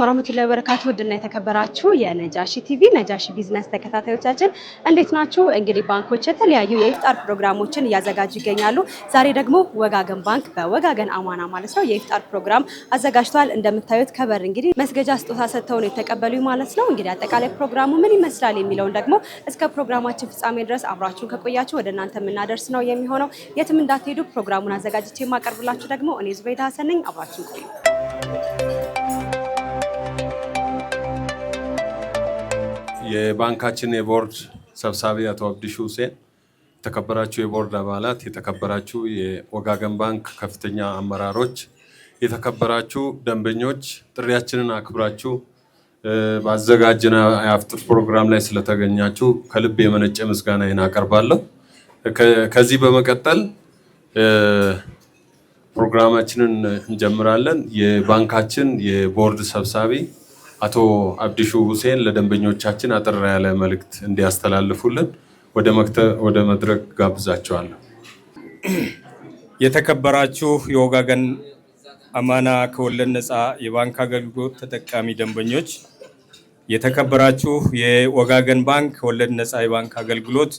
ወራህመቱላሂ ወበረካቱ ድና የተከበራችሁ የነጃሺ ቲቪ ነጃሺ ቢዝነስ ተከታታዮቻችን እንዴት ናችሁ? እንግዲህ ባንኮች የተለያዩ የኢፍጣር ፕሮግራሞችን እያዘጋጁ ይገኛሉ። ዛሬ ደግሞ ወጋገን ባንክ በወጋገን አማና ማለት ነው የኢፍጣር ፕሮግራም አዘጋጅቷል። እንደምታዩት ከበር እንግዲህ መስገጃ ስጦታ ሰጥተው ነው የተቀበሉ ማለት ነው። እንግዲህ አጠቃላይ ፕሮግራሙ ምን ይመስላል የሚለውን ደግሞ እስከ ፕሮግራማችን ፍጻሜ ድረስ አብራችሁን ከቆያችሁ ወደ እናንተ የምናደርስ ነው የሚሆነው። የትም እንዳትሄዱ። ፕሮግራሙን አዘጋጅቼ የማቀርብላችሁ ደግሞ እኔ ዙበይዳ ሀሰን ነኝ። አብራችሁን ቆዩ። የባንካችን የቦርድ ሰብሳቢ አቶ አብዲሹ ሁሴን፣ የተከበራችሁ የቦርድ አባላት፣ የተከበራችሁ የወጋገን ባንክ ከፍተኛ አመራሮች፣ የተከበራችሁ ደንበኞች፣ ጥሪያችንን አክብራችሁ ባዘጋጀነው የኢፍጣር ፕሮግራም ላይ ስለተገኛችሁ ከልብ የመነጨ ምስጋናዬን አቀርባለሁ። ከዚህ በመቀጠል ፕሮግራማችንን እንጀምራለን። የባንካችን የቦርድ ሰብሳቢ አቶ አብዲሹ ሁሴን ለደንበኞቻችን አጠር ያለ መልእክት እንዲያስተላልፉልን ወደ መድረክ ጋብዛቸዋለሁ። የተከበራችሁ የወጋገን አማና ከወለድ ነፃ የባንክ አገልግሎት ተጠቃሚ ደንበኞች፣ የተከበራችሁ የወጋገን ባንክ ከወለድ ነፃ የባንክ አገልግሎት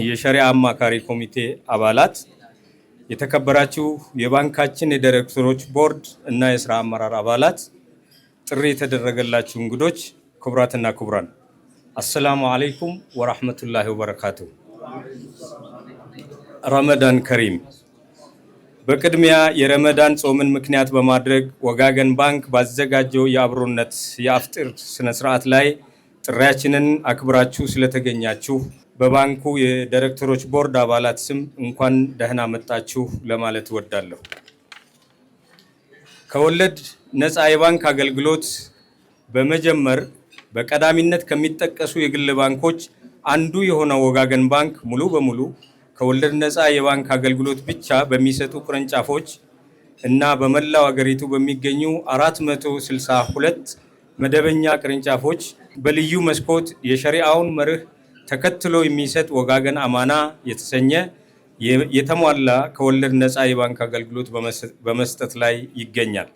የሸሪዓ አማካሪ ኮሚቴ አባላት፣ የተከበራችሁ የባንካችን የዳይሬክተሮች ቦርድ እና የስራ አመራር አባላት፣ ጥሪ የተደረገላችሁ እንግዶች፣ ክቡራትና ክቡራን አሰላሙ አለይኩም ወራህመቱላሂ ወበረካቱ። ረመዳን ከሪም። በቅድሚያ የረመዳን ጾምን ምክንያት በማድረግ ወጋገን ባንክ ባዘጋጀው የአብሮነት የኢፍጣር ስነ ስርዓት ላይ ጥሪያችንን አክብራችሁ ስለተገኛችሁ በባንኩ የዳይሬክተሮች ቦርድ አባላት ስም እንኳን ደህና መጣችሁ ለማለት እወዳለሁ። ከወለድ ነፃ የባንክ አገልግሎት በመጀመር በቀዳሚነት ከሚጠቀሱ የግል ባንኮች አንዱ የሆነው ወጋገን ባንክ ሙሉ በሙሉ ከወለድ ነፃ የባንክ አገልግሎት ብቻ በሚሰጡ ቅርንጫፎች እና በመላው ሀገሪቱ በሚገኙ 462 መደበኛ ቅርንጫፎች በልዩ መስኮት የሸሪዓውን መርህ ተከትሎ የሚሰጥ ወጋገን አማና የተሰኘ የተሟላ ከወለድ ነፃ የባንክ አገልግሎት በመስጠት ላይ ይገኛል።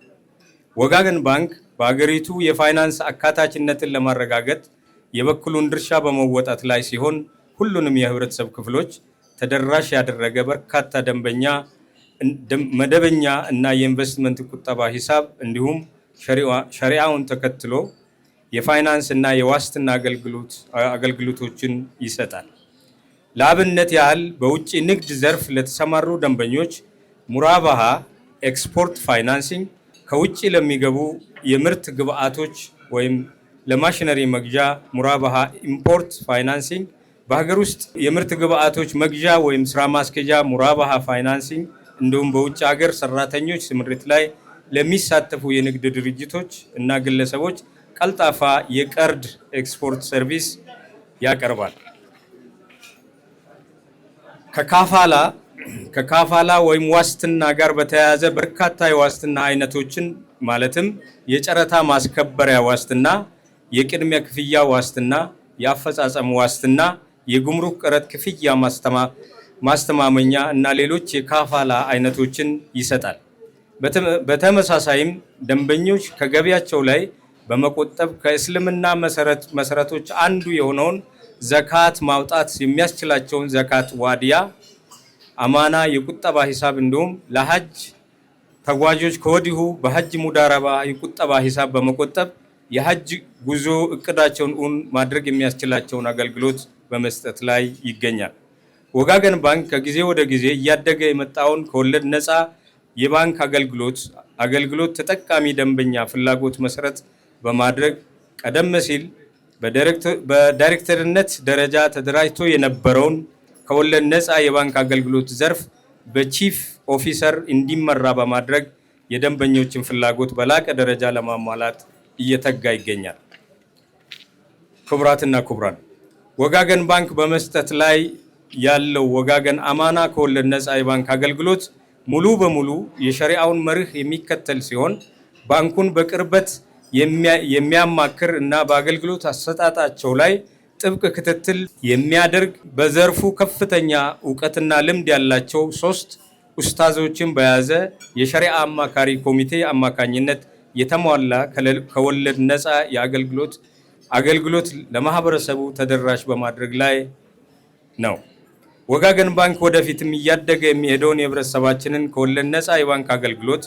ወጋገን ባንክ በአገሪቱ የፋይናንስ አካታችነትን ለማረጋገጥ የበኩሉን ድርሻ በመወጣት ላይ ሲሆን ሁሉንም የህብረተሰብ ክፍሎች ተደራሽ ያደረገ በርካታ ደንበኛ መደበኛ እና የኢንቨስትመንት ቁጠባ ሂሳብ እንዲሁም ሸሪዓውን ተከትሎ የፋይናንስ እና የዋስትና አገልግሎቶችን ይሰጣል። ለአብነት ያህል በውጭ ንግድ ዘርፍ ለተሰማሩ ደንበኞች ሙራባሃ ኤክስፖርት ፋይናንሲንግ፣ ከውጭ ለሚገቡ የምርት ግብአቶች ወይም ለማሽነሪ መግዣ ሙራባሃ ኢምፖርት ፋይናንሲንግ፣ በሀገር ውስጥ የምርት ግብአቶች መግዣ ወይም ስራ ማስኬጃ ሙራባሃ ፋይናንሲንግ፣ እንዲሁም በውጭ ሀገር ሰራተኞች ስምሪት ላይ ለሚሳተፉ የንግድ ድርጅቶች እና ግለሰቦች ቀልጣፋ የቀርድ ኤክስፖርት ሰርቪስ ያቀርባል። ከካፋላ ወይም ዋስትና ጋር በተያያዘ በርካታ የዋስትና አይነቶችን ማለትም የጨረታ ማስከበሪያ ዋስትና፣ የቅድሚያ ክፍያ ዋስትና፣ የአፈጻጸም ዋስትና፣ የጉምሩክ ቀረጥ ክፍያ ማስተማመኛ እና ሌሎች የካፋላ አይነቶችን ይሰጣል። በተመሳሳይም ደንበኞች ከገቢያቸው ላይ በመቆጠብ ከእስልምና መሰረቶች አንዱ የሆነውን ዘካት ማውጣት የሚያስችላቸውን ዘካት ዋዲያ፣ አማና የቁጠባ ሂሳብ እንዲሁም ለሐጅ ተጓዦች ከወዲሁ በሐጅ ሙዳረባ የቁጠባ ሂሳብ በመቆጠብ የሐጅ ጉዞ እቅዳቸውን ማድረግ የሚያስችላቸውን አገልግሎት በመስጠት ላይ ይገኛል። ወጋገን ባንክ ከጊዜ ወደ ጊዜ እያደገ የመጣውን ከወለድ ነፃ የባንክ አገልግሎት ተጠቃሚ ደንበኛ ፍላጎት መሰረት በማድረግ ቀደም ሲል በዳይሬክተርነት ደረጃ ተደራጅቶ የነበረውን ከወለድ ነፃ የባንክ አገልግሎት ዘርፍ በቺፍ ኦፊሰር እንዲመራ በማድረግ የደንበኞችን ፍላጎት በላቀ ደረጃ ለማሟላት እየተጋ ይገኛል። ክቡራትና ክቡራን፣ ወጋገን ባንክ በመስጠት ላይ ያለው ወጋገን አማና ከወለድ ነፃ የባንክ አገልግሎት ሙሉ በሙሉ የሸሪዓውን መርህ የሚከተል ሲሆን ባንኩን በቅርበት የሚያማክር እና በአገልግሎት አሰጣጣቸው ላይ ጥብቅ ክትትል የሚያደርግ በዘርፉ ከፍተኛ ዕውቀትና ልምድ ያላቸው 3 ኡስታዞችን በያዘ የሸሪዓ አማካሪ ኮሚቴ አማካኝነት የተሟላ ከወለድ ነፃ አገልግሎት ለማህበረሰቡ ተደራሽ በማድረግ ላይ ነው። ወጋገን ባንክ ወደፊትም እያደገ የሚሄደውን የህብረተሰባችንን ከወለድ ነፃ የባንክ አገልግሎት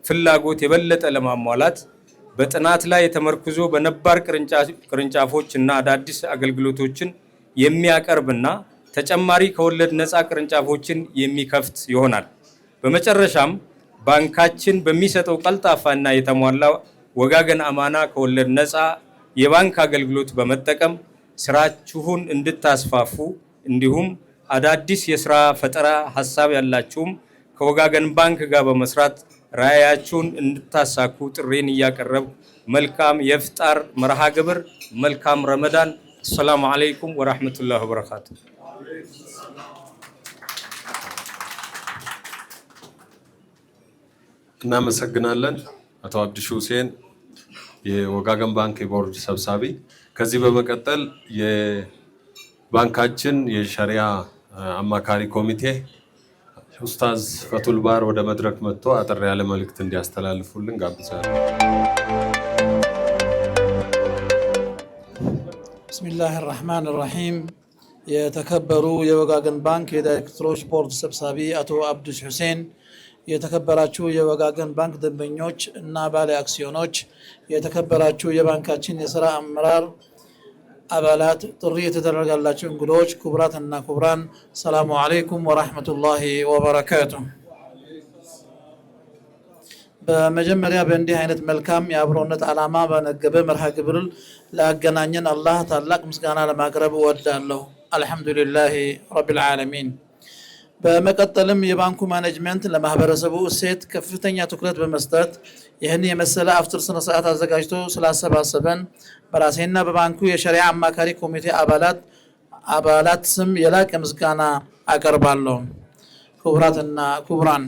ፍላጎት የበለጠ ለማሟላት በጥናት ላይ ተመርኩዞ በነባር ቅርንጫፎች እና አዳዲስ አገልግሎቶችን የሚያቀርብና ተጨማሪ ከወለድ ነፃ ቅርንጫፎችን የሚከፍት ይሆናል። በመጨረሻም ባንካችን በሚሰጠው ቀልጣፋና የተሟላ ወጋገን አማና ከወለድ ነፃ የባንክ አገልግሎት በመጠቀም ስራችሁን እንድታስፋፉ እንዲሁም አዳዲስ የስራ ፈጠራ ሐሳብ ያላችሁም ከወጋገን ባንክ ጋር በመስራት ራዕያችሁን እንድታሳኩ ጥሬን እያቀረብ መልካም የፍጣር መርሃ ግብር፣ መልካም ረመዳን። ሰላም አለይኩም ወራህመቱላሂ ወበረካቱ። እናመሰግናለን አቶ አብዲሹ ሁሴን የወጋገን ባንክ የቦርድ ሰብሳቢ። ከዚህ በመቀጠል የባንካችን የሸሪዓ አማካሪ ኮሚቴ ኡስታዝ ፈቱል ባር ወደ መድረክ መጥቶ አጠር ያለ መልእክት እንዲያስተላልፉልን ጋብዛለሁ። ቢስሚላሂ ራህማን ራሂም። የተከበሩ የወጋገን ባንክ የዳይሬክተሮች ቦርድ ሰብሳቢ አቶ አብዲሹ ሁሴን፣ የተከበራችሁ የወጋገን ባንክ ደንበኞች እና ባለ አክሲዮኖች፣ የተከበራችሁ የባንካችን የሥራ አመራር አባላት፣ ጥሪ የተደረጋላችሁ እንግዶች፣ ክቡራት እና ክቡራን፣ ሰላሙ አለይኩም ወራህመቱላሂ ወበረካቱ። በመጀመሪያ በእንዲህ አይነት መልካም የአብሮነት ዓላማ በነገበ መርሃ ግብር ላገናኘን አላህ ታላቅ ምስጋና ለማቅረብ እወዳለሁ። አልሐምዱሊላሂ ረቢል ዓለሚን። በመቀጠልም የባንኩ ማኔጅመንት ለማህበረሰቡ እሴት ከፍተኛ ትኩረት በመስጠት ይህን የመሰለ አፍጥር ስነ ስርዓት አዘጋጅቶ ስላሰባሰበን በራሴና በባንኩ የሸሪዓ አማካሪ ኮሚቴ አባላት ስም የላቀ ምስጋና አቀርባለሁ። ክቡራትና ክቡራን፣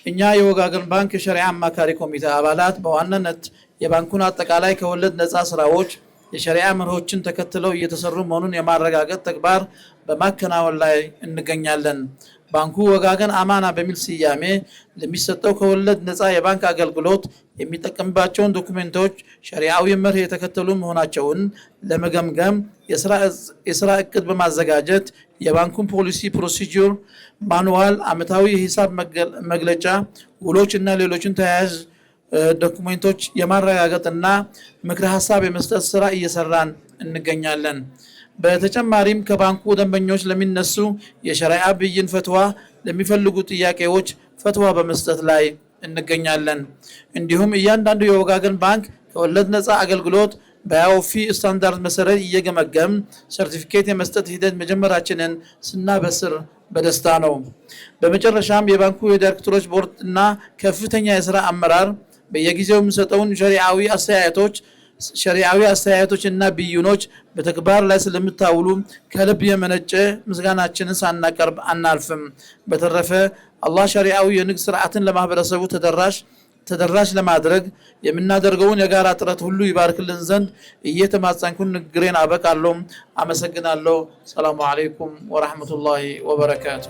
እኛ የወጋገን ባንክ የሸሪዓ አማካሪ ኮሚቴ አባላት በዋናነት የባንኩን አጠቃላይ ከወለድ ነፃ ስራዎች የሸሪዓ መርሆችን ተከትለው እየተሰሩ መሆኑን የማረጋገጥ ተግባር በማከናወን ላይ እንገኛለን። ባንኩ ወጋገን አማና በሚል ስያሜ ለሚሰጠው ከወለድ ነፃ የባንክ አገልግሎት የሚጠቀምባቸውን ዶኩሜንቶች ሸሪዓዊ መርህ የተከተሉ መሆናቸውን ለመገምገም የስራ እቅድ በማዘጋጀት የባንኩን ፖሊሲ፣ ፕሮሲጀር፣ ማኑዋል፣ አመታዊ የሂሳብ መግለጫ፣ ውሎች እና ሌሎችን ተያያዥ ዶኩሜንቶች የማረጋገጥና ምክረ ሀሳብ የመስጠት ስራ እየሰራን እንገኛለን። በተጨማሪም ከባንኩ ደንበኞች ለሚነሱ የሸሪዓ ብይን ፈትዋ ለሚፈልጉ ጥያቄዎች ፈትዋ በመስጠት ላይ እንገኛለን። እንዲሁም እያንዳንዱ የወጋገን ባንክ ከወለድ ነፃ አገልግሎት በአውፊ ስታንዳርድ መሰረት እየገመገም ሰርቲፊኬት የመስጠት ሂደት መጀመራችንን ስናበስር በደስታ ነው። በመጨረሻም የባንኩ የዳይሬክተሮች ቦርድ እና ከፍተኛ የስራ አመራር በየጊዜው የሚሰጠውን ሸሪዓዊ አስተያየቶች እና ብይኖች በተግባር ላይ ስለምታውሉ ከልብ የመነጨ ምስጋናችንን ሳናቀርብ አናልፍም። በተረፈ አላህ ሸሪዓዊ የንግድ ስርዓትን ለማህበረሰቡ ተደራሽ ለማድረግ የምናደርገውን የጋራ ጥረት ሁሉ ይባርክልን ዘንድ እየተማጸንኩ ንግግሬን አበቃለሁ። አመሰግናለሁ። ሰላሙ አለይኩም ወራህመቱላሂ ወበረካቱ።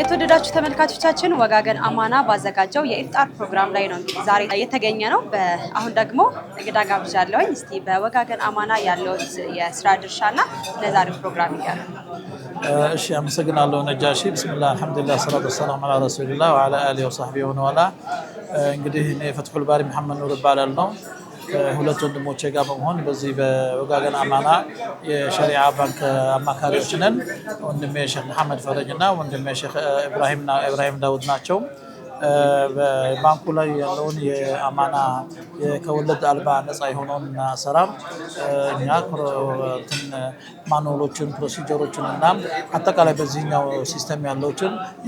የተወደዳችሁ ተመልካቾቻችን ወጋገን አማና ባዘጋጀው የኢፍጣር ፕሮግራም ላይ ነው እንግዲህ ዛሬ የተገኘ ነው። አሁን ደግሞ እንግዳ ጋብዣለሁኝ። እስቲ በወጋገን አማና ያለው የስራ ድርሻና ለዛሬው ፕሮግራም ይያሉ። እሺ፣ አመሰግናለሁ ነጃሺ። ቢስሚላህ አልሐምዱሊላህ ሰላቱ ወሰላሙ ዐላ ረሱሊላህ ወዐላ አሊሂ ወሰህቢሂ ወመን እንግዲህ እኔ ፈትሁል ባሪ መሐመድ ኑር እባላለሁ። ሁለት ወንድሞቼ ጋር በመሆን በዚህ በወጋገን አማና የሸሪዓ ባንክ አማካሪዎች ነን። ወንድሜ ሼክ መሐመድ ፈረጅ እና ወንድሜ ሼክ ኢብራሂም ዳውድ ናቸው። በባንኩ ላይ ያለውን የአማና ከወለድ አልባ ነፃ የሆነውን አሰራር እኛ ማኑዋሎችን፣ ፕሮሲጀሮችን እና አጠቃላይ በዚህኛው ሲስተም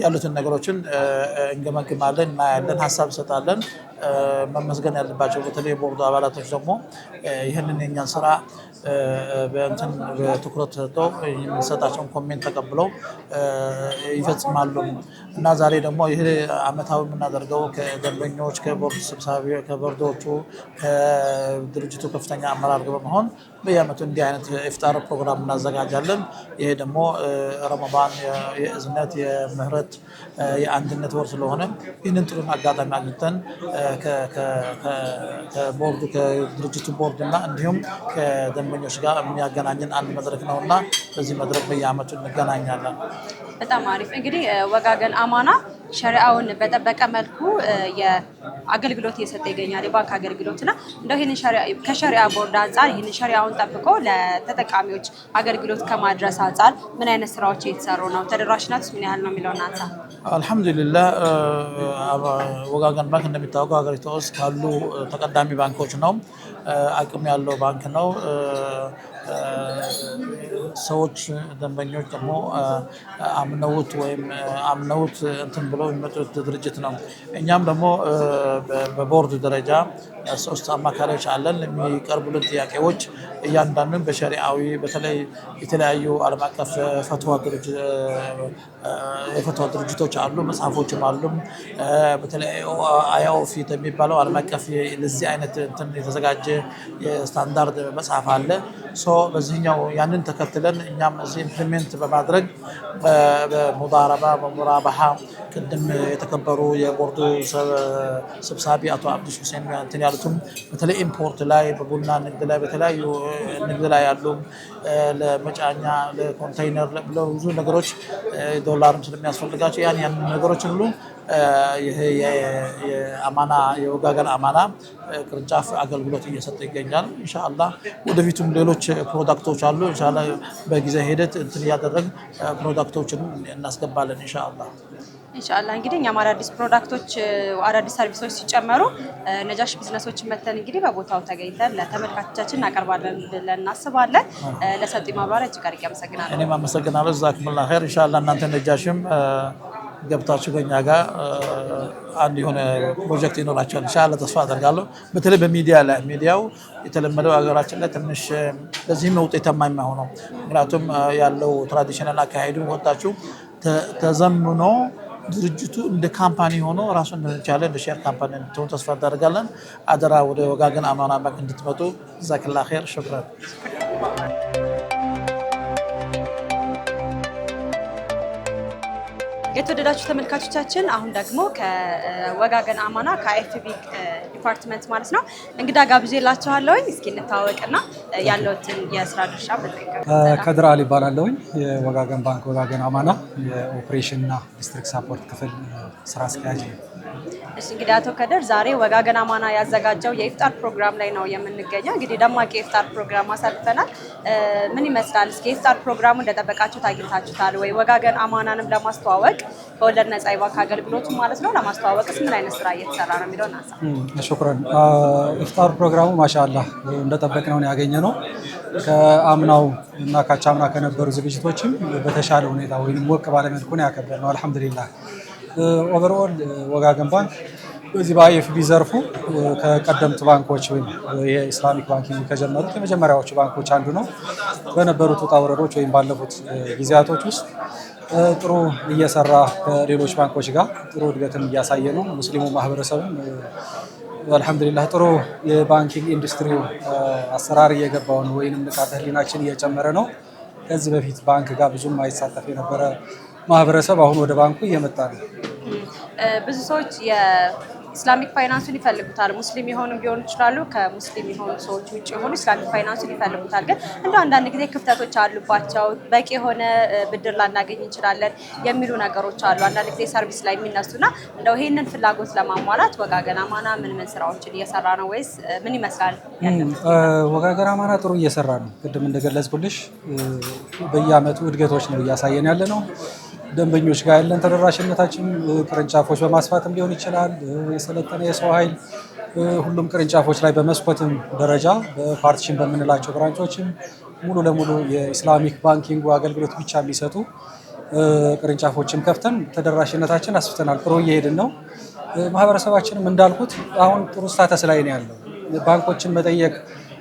ያሉትን ነገሮችን እንገመግማለን፣ እናያለን፣ ሀሳብ እንሰጣለን። መመስገን ያለባቸው በተለይ ቦርዱ አባላቶች ደግሞ ይህንን የኛን ስራ በእንትን በትኩረት ሰጥተው የሚሰጣቸውን ኮሜንት ተቀብለው ይፈጽማሉ እና ዛሬ ደግሞ ይሄ አመታዊ የምናደርገው ከደንበኞች ከቦርድ ሰብሳቢ ከቦርዶቹ ከድርጅቱ ከፍተኛ አመራር ጋር በመሆን በየአመቱ እንዲህ አይነት ኢፍጣር ፕሮግራም እናዘጋጃለን። ይሄ ደግሞ ረመዳን የእዝነት የምህረት የአንድነት ወር ስለሆነ ይህንን ጥሩን አጋጣሚ አግኝተን ከቦርዱ ከድርጅቱ ቦርድ እና እንዲሁም ከደንበኞች ጋር የሚያገናኝን አንድ መድረክ ነውና በዚህ መድረክ በየአመቱ እንገናኛለን። በጣም አሪፍ። እንግዲህ ወጋገን አማና ሸሪዓውን በጠበቀ መልኩ የአገልግሎት እየሰጠ ይገኛል፣ የባንክ አገልግሎትና እንደው ይህንን ከሸሪዓ ቦርድ አንጻር ይህንን ሸሪዓውን ጠብቆ ለተጠቃሚዎች አገልግሎት ከማድረስ አንጻር ምን አይነት ስራዎች እየተሰሩ ነው? ተደራሽነቱስ ምን ያህል ነው የሚለውን አንሳ። አልሐምዱሊላህ ወጋገን ባንክ እንደሚታወቀው ሀገሪቷ ውስጥ ካሉ ተቀዳሚ ባንኮች ነው። አቅም ያለው ባንክ ነው። ሰዎች ደንበኞች ደግሞ አምነውት ወይም አምነውት እንትን ብለው የሚመጡት ድርጅት ነው። እኛም ደግሞ በቦርድ ደረጃ 3 አማካሪዎች አለን። የሚቀርቡልን ጥያቄዎች እያንዳንዱን በሸሪዓዊ በተለይ የተለያዩ ዓለም አቀፍ የፈትዋ ድርጅቶች አሉ፣ መጽሐፎችም አሉ። በተለይ አያኦፊት የሚባለው ዓለም አቀፍ ለዚህ አይነት እንትን የተዘጋጀ የስታንዳርድ መጽሐፍ አለ። በዚህኛው ያንን ተከትለን እኛም እዚህ ኢምፕሊሜንት በማድረግ በሙዳረባ በሙራባሃ ቅድም የተከበሩ የቦርዱ ሰብሳቢ አቶ አብዱስ ሁሴን እንትን ያሉትም በተለይ ኢምፖርት ላይ በቡና ንግድ ላይ በተለያዩ ንግድ ላይ ያሉ ለመጫኛ ለኮንቴይነር ለብዙ ነገሮች ዶላርም ስለሚያስፈልጋቸው ያን ነገሮች ሁሉ ይሄ የአማና የወጋገን አማና ቅርንጫፍ አገልግሎት እየሰጠ ይገኛል። ኢንሻአላህ ወደፊቱም ሌሎች ፕሮዳክቶች አሉ። ኢንሻአላህ በጊዜ ሂደት እንትን ያደረግ ፕሮዳክቶችን እናስገባለን ኢንሻአላህ። እንግዲህ እኛም አዳዲስ ፕሮዳክቶች አዳዲስ ሰርቪሶች ሲጨመሩ ነጃሽ ቢዝነሶችን መተን እንግዲህ በቦታው ተገኝተን ለተመልካቾቻችን እናቀርባለን ብለን እናስባለን። ለሰጡኝ ማብራሪያ እጅግ አድርጌ አመሰግናለሁ። እኔም አመሰግናለሁ። ጀዛኩሙላህ ኸይር። ኢንሻአላህ እናንተ ነጃሽም ገብታችሁ ከኛ ጋር አንድ የሆነ ፕሮጀክት ይኖራቸዋል ኢንሻአላህ ተስፋ አደርጋለሁ። በተለይ በሚዲያ ላይ ሚዲያው የተለመደው ሀገራችን ላይ ትንሽ ለዚህም ነው ውጤታማ የማይሆነው። ምክንያቱም ያለው ትራዲሽናል አካሄዱ ወጣችሁ ተዘምኖ ድርጅቱ እንደ ካምፓኒ ሆኖ ራሱን እንደቻለ እንደ ሼር ካምፓኒ እንድትሆን ተስፋ እናደርጋለን። አደራ ወደ ወጋገን አማና ባንክ እንድትመጡ ጀዛከላህ ኸይር። ሽክራን። የተወደዳችሁ ተመልካቾቻችን አሁን ደግሞ ከወጋገን አማና ከኤፍቢ ዲፓርትመንት ማለት ነው እንግዳ ጋብዤላችኋለሁ። እስኪ እንታወቅና ያለውትን የስራ ድርሻ በተከታተል ከድር አሊ ይባላለሁ። የወጋገን ባንክ ወጋገን አማና የኦፕሬሽን እና ዲስትሪክት ሳፖርት ክፍል ስራ አስኪያጅ ነው። እሺ እንግዲህ አቶ ከድር ዛሬ ወጋገን አማና ያዘጋጀው የኢፍጣር ፕሮግራም ላይ ነው የምንገኘው። እንግዲህ ደማቅ የኢፍጣር ፕሮግራም አሳልፈናል። ምን ይመስላል? እስኪ የኢፍጣር ፕሮግራሙ እንደጠበቃችሁት አግኝታችሁታል ወይ? ወጋገን አማናንም ለማስተዋወቅ ከወለድ ነፃ የባንክ አገልግሎቱ ማለት ነው ለማስተዋወቅስ ምን አይነት ስራ እየተሰራ ነው የሚለውን አንሳ። ሹክራን። ኢፍጣር ፕሮግራሙ ማሻአላህ እንደጠበቅነው ነው ያገኘነው። ከአምናው እና ካቻምና ከነበሩ ዝግጅቶችም በተሻለ ሁኔታ ወይንም ሞቅ ባለ መልኩ ነው ያከበርነው። አልሐምዱሊላህ። ኦቨርኦል ወጋገን ባንክ በዚህ በአይኤፍቢ ዘርፉ ከቀደምት ባንኮች ወይም የኢስላሚክ ባንኪንግ ከጀመሩት የመጀመሪያዎቹ ባንኮች አንዱ ነው። በነበሩት ውጣ ውረዶች ወይም ባለፉት ጊዜያቶች ውስጥ ጥሩ እየሰራ ከሌሎች ባንኮች ጋር ጥሩ እድገትን እያሳየ ነው። ሙስሊሙ ማህበረሰብም አልሐምዱሊላህ ጥሩ የባንኪንግ ኢንዱስትሪው አሰራር እየገባው ነው ወይንም ንቃተ ህሊናችን እየጨመረ ነው። ከዚህ በፊት ባንክ ጋር ብዙም አይሳተፍ የነበረ ማህበረሰብ አሁን ወደ ባንኩ እየመጣ ነው። ብዙ ሰዎች የኢስላሚክ ፋይናንሱን ይፈልጉታል። ሙስሊም የሆኑ ሊሆኑ ይችላሉ፣ ከሙስሊም የሆኑ ሰዎች ውጭ የሆኑ ኢስላሚክ ፋይናንሱን ይፈልጉታል። ግን እንደው አንዳንድ ጊዜ ክፍተቶች አሉባቸው፣ በቂ የሆነ ብድር ላናገኝ እንችላለን የሚሉ ነገሮች አሉ። አንዳንድ ጊዜ ሰርቪስ ላይ የሚነሱና እንደው ይህንን ፍላጎት ለማሟላት ወጋገን አማና ምን ስራዎችን እየሰራ ነው ወይስ ምን ይመስላል? ወጋገን አማና ጥሩ እየሰራ ነው። ቅድም እንደገለጽኩልሽ በየአመቱ እድገቶች ነው እያሳየን ያለ ነው። ደንበኞች ጋር ያለን ተደራሽነታችን ቅርንጫፎች በማስፋትም ሊሆን ይችላል። የሰለጠነ የሰው ኃይል ሁሉም ቅርንጫፎች ላይ በመስኮትም ደረጃ በፓርቲሽን በምንላቸው ብራንቾችም ሙሉ ለሙሉ የኢስላሚክ ባንኪንግ አገልግሎት ብቻ የሚሰጡ ቅርንጫፎችም ከፍተን ተደራሽነታችን አስፍተናል። ጥሩ እየሄድን ነው። ማህበረሰባችንም እንዳልኩት አሁን ጥሩ ስታተስ ላይ ነው ያለው። ባንኮችን መጠየቅ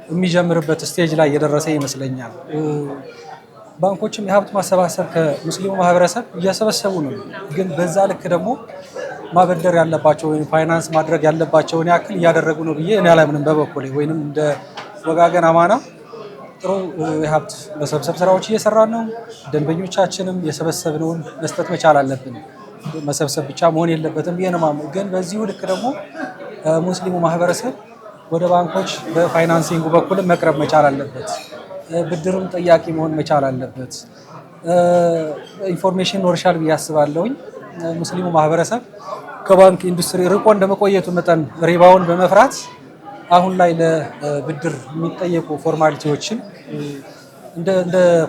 የሚጀምርበት ስቴጅ ላይ የደረሰ ይመስለኛል። ባንኮችም የሀብት ማሰባሰብ ከሙስሊሙ ማህበረሰብ እያሰበሰቡ ነው። ግን በዛ ልክ ደግሞ ማበደር ያለባቸው ወይም ፋይናንስ ማድረግ ያለባቸውን ያክል እያደረጉ ነው ብዬ እኔ አላምንም በበኩሌ። ወይንም እንደ ወጋገን አማና ጥሩ የሀብት መሰብሰብ ስራዎች እየሰራን ነው። ደንበኞቻችንም የሰበሰብነውን መስጠት መቻል አለብን። መሰብሰብ ብቻ መሆን የለበትም ብዬ ነው የማምነው። ግን በዚሁ ልክ ደግሞ ሙስሊሙ ማህበረሰብ ወደ ባንኮች በፋይናንሲንጉ በኩልም መቅረብ መቻል አለበት። ብድርም ጠያቂ መሆን መቻል አለበት። ኢንፎርሜሽን ኖርሻል ብዬ አስባለሁኝ። ሙስሊሙ ማህበረሰብ ከባንክ ኢንዱስትሪ ርቆ እንደመቆየቱ መጠን ሪባውን በመፍራት አሁን ላይ ለብድር የሚጠየቁ ፎርማሊቲዎችን እንደ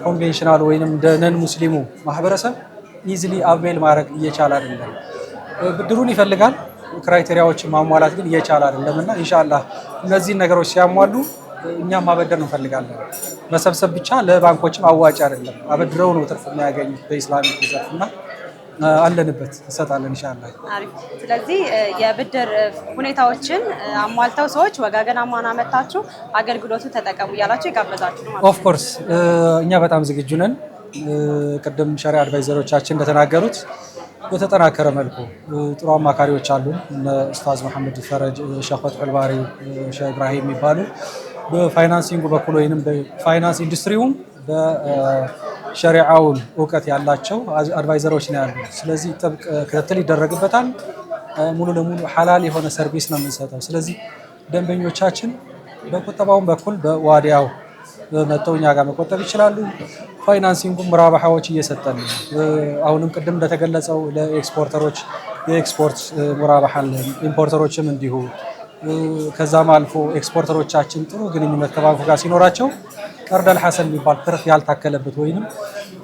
ኮንቬንሽናል ወይንም እንደ ነን ሙስሊሙ ማህበረሰብ ኢዚሊ አቬል ማድረግ እየቻለ አይደለም። ብድሩን ይፈልጋል፣ ክራይቴሪያዎችን ማሟላት ግን እየቻለ አይደለም እና ኢንሻአላህ እነዚህን ነገሮች ሲያሟሉ እኛም ማበደር እንፈልጋለን። መሰብሰብ ብቻ ለባንኮችም አዋጭ አይደለም። አበድረው ነው ትርፍ የሚያገኙት በኢስላሚክ ዘርፍና አለንበት እንሰጣለን ኢንሻአላህ። አሪፍ። ስለዚህ የብድር ሁኔታዎችን አሟልተው ሰዎች ወጋገን አማና መታችሁ አገልግሎቱ ተጠቀሙ እያላችሁ የጋበዛችሁ ነው ማለት ነው። ኦፍ ኮርስ እኛ በጣም ዝግጁ ነን። ቅድም ሸሪዓ አድቫይዘሮቻችን እንደተናገሩት በተጠናከረ መልኩ ጥሩ አማካሪዎች አሉን። እነ ኡስታዝ መሐመድ ፈረጅ፣ ሼህ ፈትሑል ባሪ፣ ሼህ ኢብራሂም የሚባሉ በፋይናንሲንጉ በኩል ወይንም በፋይናንስ ኢንዱስትሪውም በሸሪዓውን እውቀት ያላቸው አድቫይዘሮች ነው ያሉ። ስለዚህ ጥብቅ ክትትል ይደረግበታል። ሙሉ ለሙሉ ሐላል የሆነ ሰርቪስ ነው የምንሰጠው። ስለዚህ ደንበኞቻችን በቁጠባውን በኩል በዋዲያው መጥተው እኛ ጋር መቆጠብ ይችላሉ። ፋይናንሲንጉም ሙራባሃዎች እየሰጠን ነው። አሁንም ቅድም እንደተገለጸው ለኤክስፖርተሮች የኤክስፖርት ሙራባሃ አለን፣ ኢምፖርተሮችም እንዲሁ። ከዛም አልፎ ኤክስፖርተሮቻችን ጥሩ ግንኙነት ከባንኩ ጋር ሲኖራቸው ቀርደል ሐሰን የሚባል ትርፍ ያልታከለበት ወይንም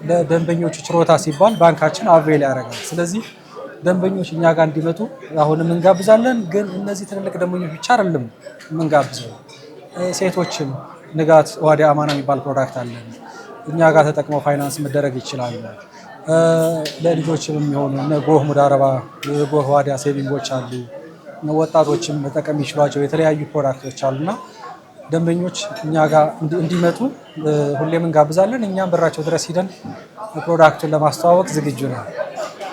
ለደንበኞቹ ችሮታ ሲባል ባንካችን አቬል ያደርጋል። ስለዚህ ደንበኞች እኛ ጋር እንዲመጡ አሁንም እንጋብዛለን። ግን እነዚህ ትልልቅ ደንበኞች ብቻ አይደለም የምንጋብዘው፣ ሴቶችም ንጋት ዋዲያ አማና የሚባል ፕሮዳክት አለን። እኛ ጋር ተጠቅመው ፋይናንስ መደረግ ይችላሉ። ለልጆችም የሚሆኑ ጎህ ሙዳረባ፣ ጎህ ዋዲያ ሴቪንጎች አሉ። ወጣቶችም መጠቀም ይችሏቸው የተለያዩ ፕሮዳክቶች አሉና ደንበኞች እኛ ጋር እንዲመጡ ሁሌም እንጋብዛለን። እኛም በራቸው ድረስ ሂደን ፕሮዳክቱን ለማስተዋወቅ ዝግጁ ነው።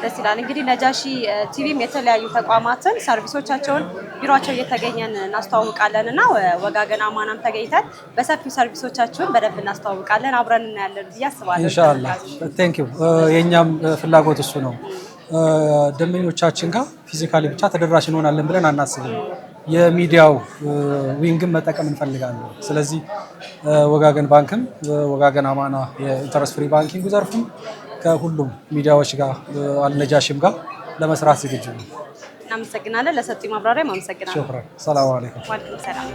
ደስ ይላል። እንግዲህ ነጃሺ ቲቪም የተለያዩ ተቋማትን ሰርቪሶቻቸውን ቢሮቸው እየተገኘን እናስተዋውቃለን እና ወጋገን አማናም ተገኝተን በሰፊው ሰርቪሶቻቸውን በደንብ እናስተዋውቃለን። አብረን እናያለን ብዬ አስባለሁ። ኢንሻአላህ ቴንክ ዩ። የእኛም ፍላጎት እሱ ነው። ደንበኞቻችን ጋር ፊዚካሊ ብቻ ተደራሽ እንሆናለን ብለን አናስብም። የሚዲያው ዊንግም መጠቀም እንፈልጋለን። ስለዚህ ወጋገን ባንክም ወጋገን አማና የኢንተረስት ፍሪ ባንኪንግ ዘርፍም ከሁሉም ሚዲያዎች ጋር አልነጃሽም ጋር ለመስራት ዝግጁ ነው። እናመሰግናለን። ለሰጡኝ ማብራሪያ አመሰግናለሁ። ሹክራን። ሰላም አለይኩም። ወአለይኩም ሰላም።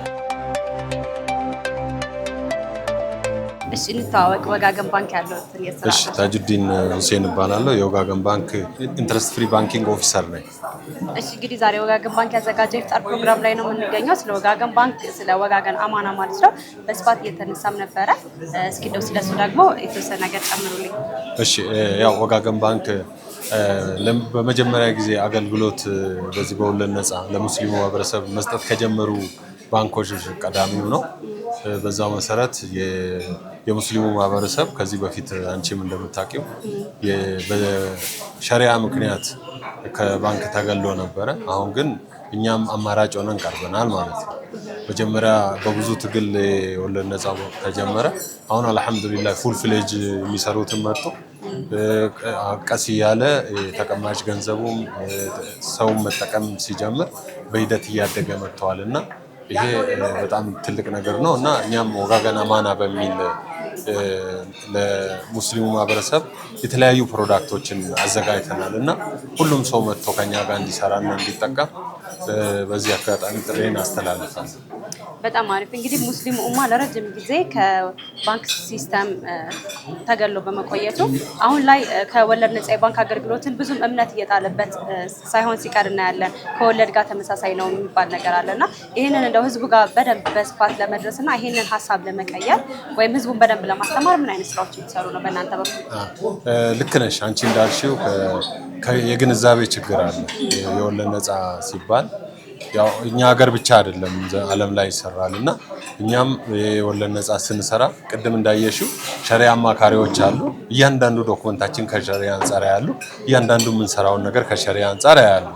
እሺ እንተዋወቅ። ወጋገን ባንክ ያለውን የስራ እሺ፣ ታጁዲን ሁሴን እባላለሁ። የወጋገን ባንክ ኢንተረስት ፍሪ ባንኪንግ ኦፊሰር ነኝ። እሺ እንግዲህ ዛሬ ወጋገን ባንክ ያዘጋጀው ኢፍጣር ፕሮግራም ላይ ነው የምንገኘው። ስለ ወጋገን ባንክ ስለ ወጋገን አማና ማለት ነው በስፋት እየተነሳም ነበረ። እስኪ እንደው ስለሱ ደግሞ የተወሰነ ነገር ጨምሩልኝ። እሺ፣ ያው ወጋገን ባንክ በመጀመሪያ ጊዜ አገልግሎት በዚህ በወለድ ነፃ ለሙስሊሙ ማህበረሰብ መስጠት ከጀመሩ ባንኮች ቀዳሚው ነው። በዛው መሰረት የሙስሊሙ ማህበረሰብ ከዚህ በፊት አንቺም እንደምታውቂው በሸሪዓ ምክንያት ከባንክ ተገሎ ነበረ። አሁን ግን እኛም አማራጭ ሆነን ቀርበናል ማለት ነው። መጀመሪያ በብዙ ትግል የወለድ ነፃ ተጀመረ። አሁን አልሐምዱሊላህ ፉል ፍሌጅ የሚሰሩትን መጡ። ቀስ እያለ ተቀማጭ ገንዘቡም ሰውም መጠቀም ሲጀምር በሂደት እያደገ መጥተዋል እና ይሄ በጣም ትልቅ ነገር ነው እና እኛም ወጋገን አማና በሚል ለሙስሊሙ ማህበረሰብ የተለያዩ ፕሮዳክቶችን አዘጋጅተናል እና ሁሉም ሰው መጥቶ ከኛ ጋር እንዲሰራና እንዲጠቀም በዚህ አጋጣሚ ጥሬን አስተላልፋለሁ። በጣም አሪፍ። እንግዲህ ሙስሊሙ ኡማ ለረጅም ጊዜ ከባንክ ሲስተም ተገሎ በመቆየቱ አሁን ላይ ከወለድ ነፃ የባንክ አገልግሎትን ብዙም እምነት እየጣለበት ሳይሆን ሲቀር እናያለን። ከወለድ ጋር ተመሳሳይ ነው የሚባል ነገር አለና ይህንን እንደው ህዝቡ ጋር በደንብ በስፋት ለመድረስና ይህንን ሀሳብ ለመቀየር ወይም ህዝቡን በደንብ ለማስተማር ምን አይነት ስራዎች እየተሰሩ ነው በእናንተ በኩል? ልክ ነሽ። አንቺ እንዳልሽው የግንዛቤ ችግር አለ። የወለድ ነፃ ሲባል ያው እኛ ሀገር ብቻ አይደለም ዓለም ላይ ይሰራል እና እኛም የወለድ ነፃ ስንሰራ ቅድም እንዳየሽው ሸሪዓ አማካሪዎች አሉ። እያንዳንዱ ዶክመንታችን ከሸሪዓ አንፃር ያሉ እያንዳንዱ የምንሰራውን ነገር ከሸሪዓ አንፃር ያሉ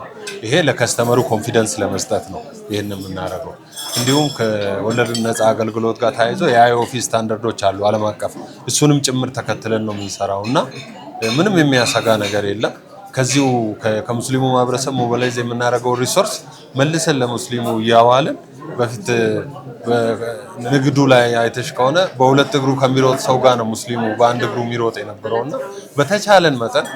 ይሄ ለከስተመሩ ኮንፊደንስ ለመስጠት ነው ይሄን የምናደርገው። እንዲሁም ከወለድ ነፃ አገልግሎት ጋር ተያይዞ የአይኦፊ ስታንዳርዶች አሉ ዓለም አቀፍ እሱንም ጭምር ተከትለን ነው የምንሰራው እና ምንም የሚያሰጋ ነገር የለም። ከዚሁ ከሙስሊሙ ማህበረሰብ ሞባላይዝ የምናደርገው ሪሶርስ መልሰን ለሙስሊሙ እያዋልን በፊት ንግዱ ላይ አይተሽ ከሆነ በሁለት እግሩ ከሚሮጥ ሰው ጋር ነው ሙስሊሙ በአንድ እግሩ የሚሮጥ የነበረውና በተቻለን መጠን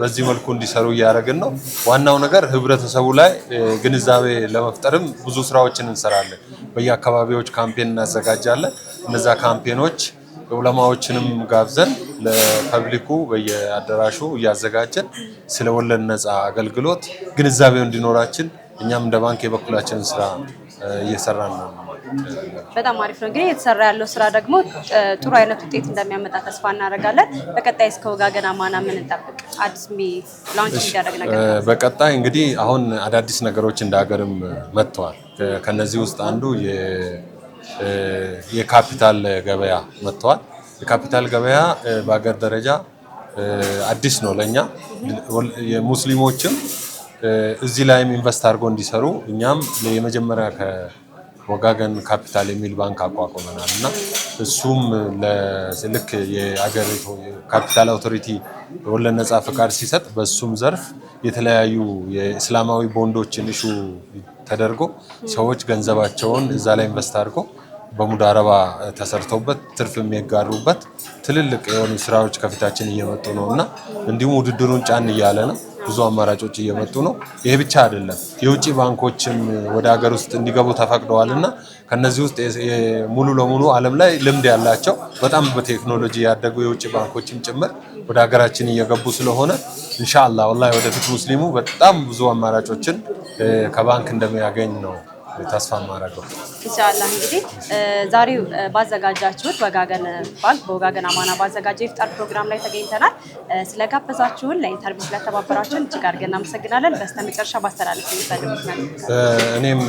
በዚህ መልኩ እንዲሰሩ እያደረግን ነው። ዋናው ነገር ህብረተሰቡ ላይ ግንዛቤ ለመፍጠርም ብዙ ስራዎችን እንሰራለን። በየአካባቢዎች ካምፔን እናዘጋጃለን። እነዛ ካምፔኖች ዑለማዎችንም ጋብዘን ለፐብሊኩ በየአዳራሹ እያዘጋጀን ስለ ወለድ ነፃ አገልግሎት ግንዛቤው እንዲኖራችን እኛም እንደ ባንክ የበኩላችንን ስራ እየሰራን ነው። በጣም አሪፍ ነው። እንግዲህ የተሰራ ያለው ስራ ደግሞ ጥሩ አይነት ውጤት እንደሚያመጣ ተስፋ እናደርጋለን። በቀጣይ እስከ ወጋገን አማና ምን እንጠብቅ? አዲስ ላውንች የሚደረግ ነገር በቀጣይ እንግዲህ አሁን አዳዲስ ነገሮች እንደ ሀገርም መጥተዋል። ከነዚህ ውስጥ አንዱ የካፒታል ገበያ መጥተዋል። የካፒታል ገበያ በአገር ደረጃ አዲስ ነው ለኛ። የሙስሊሞችም እዚህ ላይም ኢንቨስት አድርጎ እንዲሰሩ እኛም የመጀመሪያ ከወጋገን ካፒታል የሚል ባንክ አቋቁመናል እና እሱም ልክ የአገሪቱ ካፒታል አውቶሪቲ ወለድ ነፃ ፍቃድ ሲሰጥ በሱም ዘርፍ የተለያዩ የእስላማዊ ቦንዶችን ኢሹ ተደርጎ ሰዎች ገንዘባቸውን እዛ ላይ ኢንቨስት አድርጎ በሙዳረባ ተሰርተውበት ትርፍ የሚያጋሩበት ትልልቅ የሆኑ ስራዎች ከፊታችን እየመጡ ነው እና እንዲሁም ውድድሩን ጫን እያለ ነው። ብዙ አማራጮች እየመጡ ነው። ይሄ ብቻ አይደለም፣ የውጭ ባንኮችም ወደ ሀገር ውስጥ እንዲገቡ ተፈቅደዋል እና ከነዚህ ውስጥ ሙሉ ለሙሉ ዓለም ላይ ልምድ ያላቸው በጣም በቴክኖሎጂ ያደጉ የውጭ ባንኮችም ጭምር ወደ ሀገራችን እየገቡ ስለሆነ ኢንሻአላህ ወላሂ ወደፊት ሙስሊሙ በጣም ብዙ አማራጮችን ከባንክ እንደሚያገኝ ነው ተስፋ ማድረገው። ኢንሻአላህ እንግዲህ ዛሬ ባዘጋጃችሁት ወጋገን ባንክ በወጋገን አማና ባዘጋጀው ኢፍጣር ፕሮግራም ላይ ተገኝተናል። ስለጋበዛችሁን ለኢንተርቪው ስለተባበራችሁን እጅግ አድርገን እናመሰግናለን። በስተመጨረሻ ባስተላለፍ የሚፈልጉት ነገር? እኔም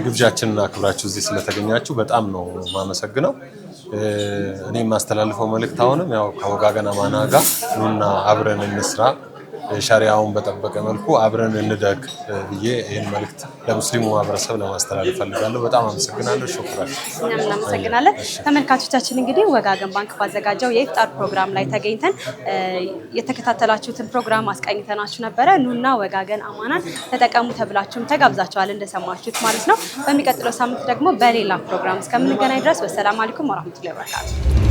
ግብዣችንን አክብራችሁ እዚህ ስለተገኛችሁ በጣም ነው ማመሰግነው። እኔም ማስተላልፈው መልእክት አሁንም ያው ከወጋገን አማና ጋር ኑና አብረን እንስራ፣ ሸሪዓውን በጠበቀ መልኩ አብረን እንደግ ብዬ ይህን መልእክት ለሙስሊሙ ማህበረሰብ ለማስተላለፍ ፈልጋለሁ። በጣም አመሰግናለሁ። ሹክራን። እኛም እናመሰግናለን። ተመልካቾቻችን እንግዲህ ወጋገን ባንክ ባዘጋጀው የኢፍጣር ፕሮግራም ላይ ተገኝተን የተከታተላችሁትን ፕሮግራም አስቃኝተናችሁ ነበረ። ኑና ወጋገን አማናን ተጠቀሙ ተብላችሁም ተጋብዛችኋል እንደሰማችሁት ማለት ነው። በሚቀጥለው ሳምንት ደግሞ በሌላ ፕሮግራም እስከምንገናኝ ድረስ ወሰላም አለይኩም ወራህመቱላሂ ወበረካቱ።